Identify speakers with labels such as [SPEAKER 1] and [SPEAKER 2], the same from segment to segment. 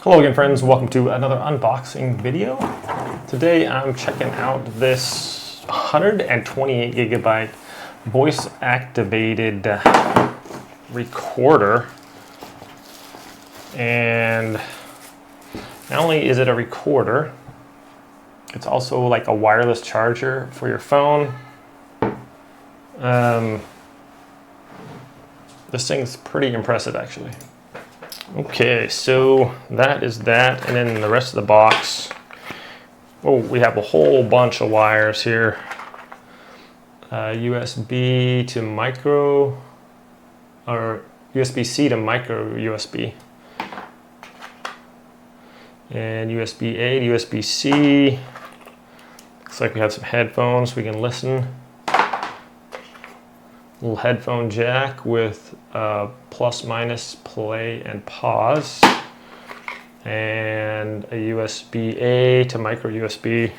[SPEAKER 1] Hello again, friends. Welcome to another unboxing video. Today I'm checking out this 128 gigabyte voice activated recorder. And not only is it a recorder, it's also like a wireless charger for your phone. This thing's pretty impressive, actually. Okay, so that is that, and then the rest of the box. Oh, we have a whole bunch of wires here. USB to micro, or USB-C to micro USB. And USB-A to USB-C. Looks like we have some headphones we can listen. Little headphone jack with plus minus play and pause, and a USB-A to micro USB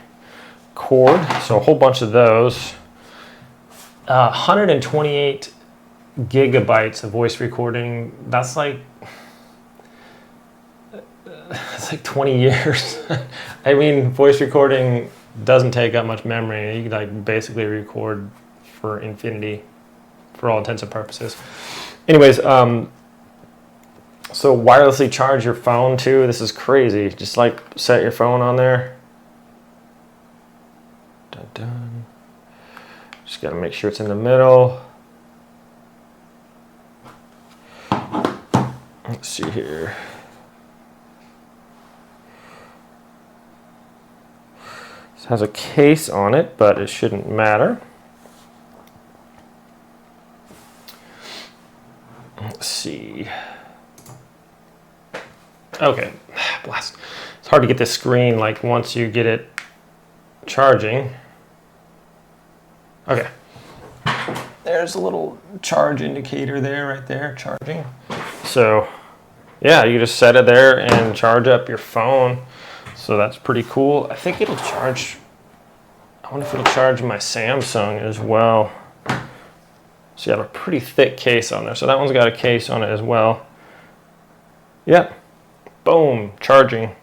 [SPEAKER 1] cord. So a whole bunch of those. 128 gigabytes of voice recording. That's like it's like 20 years. I mean, voice recording doesn't take up much memory. You can like basically record for infinity, for all intents and purposes. Anyways, so wirelessly charge your phone too. This is crazy. Just like set your phone on there. Dun, dun. Just gotta make sure it's in the middle. Let's see here. This has a case on it, but it shouldn't matter. Let's see. Okay, blast. It's hard to get this screen like once you get it charging. Okay. There's a little charge indicator there, right there, charging. So, yeah, you just set it there and charge up your phone. So that's pretty cool. I think it'll charge, I wonder if it'll charge my Samsung as well. So you have a pretty thick case on there. So that one's got a case on it as well. Yep. Boom. Charging.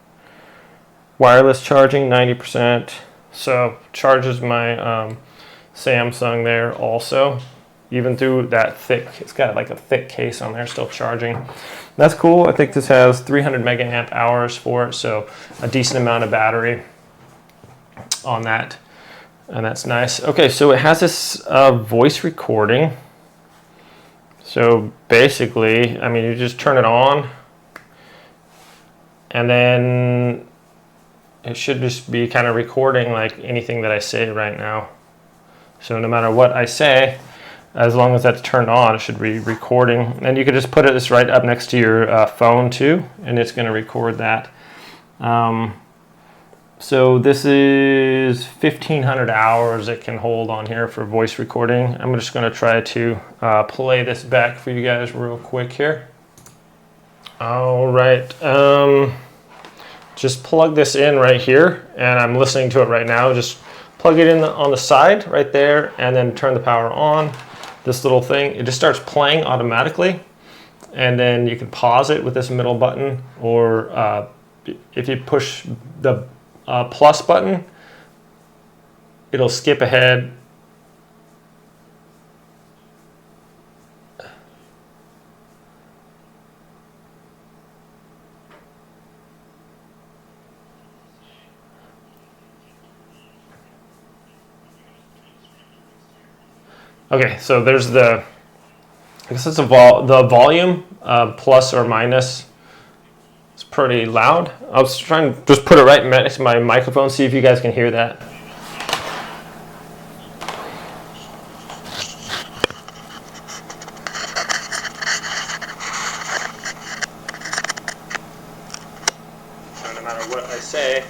[SPEAKER 1] Wireless charging, 90%. So charges my Samsung there also. Even through that thick, it's got like a thick case on there, still charging. That's cool. I think this has 300 mega amp hours for it. So a decent amount of battery on that. And that's nice. Okay, so it has this voice recording. So basically, I mean, you just turn it on, and then it should just be kind of recording like anything that I say right now. So no matter what I say, as long as that's turned on, it should be recording. And you could just put it right up next to your phone too, and it's going to record that. So this is 1,500 hours it can hold on here for voice recording. I'm just going to try to play this back for you guys real quick here. All right. Just plug this in right here, and I'm listening to it right now. Just plug it in on the side right there, and then turn the power on. This little thing, it just starts playing automatically, and then you can pause it with this middle button, or if you push the plus button, it'll skip ahead. Okay, so there's the, I guess it's the volume, plus or minus. It's pretty loud. I was trying to just put it right next to my microphone, see if you guys can hear that. So no matter what I say,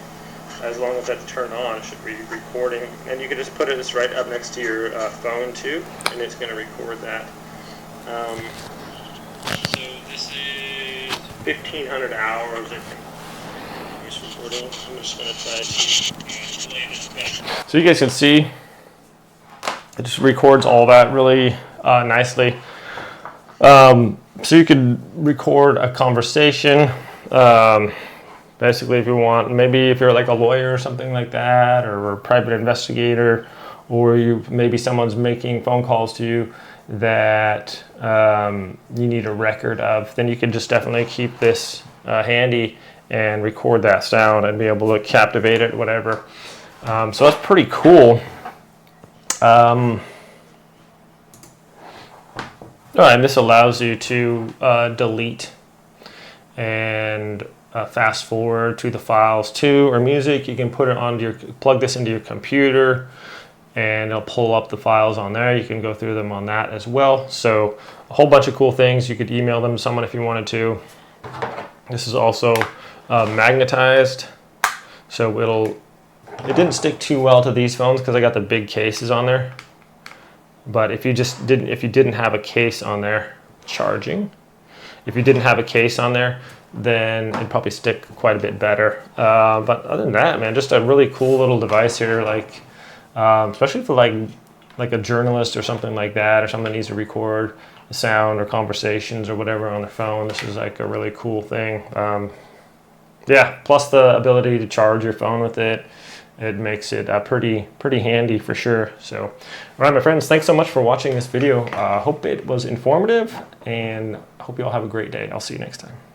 [SPEAKER 1] as long as that's turned on, it should be recording. And you can just put it just right up next to your phone too, and it's going to record that. So this is 1,500 hours of voice recording. I'm just going to try to play this back. So you guys can see, it just records all that really nicely. So you could record a conversation, basically, if you want, maybe if you're like a lawyer or something like that, or a private investigator, or maybe someone's making phone calls to you that you need a record of, then you can just definitely keep this handy and record that sound and be able to captivate it, whatever. So that's pretty cool. And this allows you to delete and fast forward to the files too, or music. You can put it onto plug this into your computer, and it'll pull up the files on there. You can go through them on that as well. So a whole bunch of cool things. You could email them to someone if you wanted to. This is also magnetized, so it didn't stick too well to these phones because I got the big cases on there. But if you didn't have a case on there, if you didn't have a case on there, then it'd probably stick quite a bit better. But other than that, man, just a really cool little device here, like especially for like a journalist or something like that, or someone that needs to record the sound or conversations or whatever on their phone. This is like a really cool thing. Yeah, plus the ability to charge your phone with it. It makes it pretty handy for sure. So, all right, my friends, thanks so much for watching this video. Hope it was informative, and I hope you all have a great day. I'll see you next time.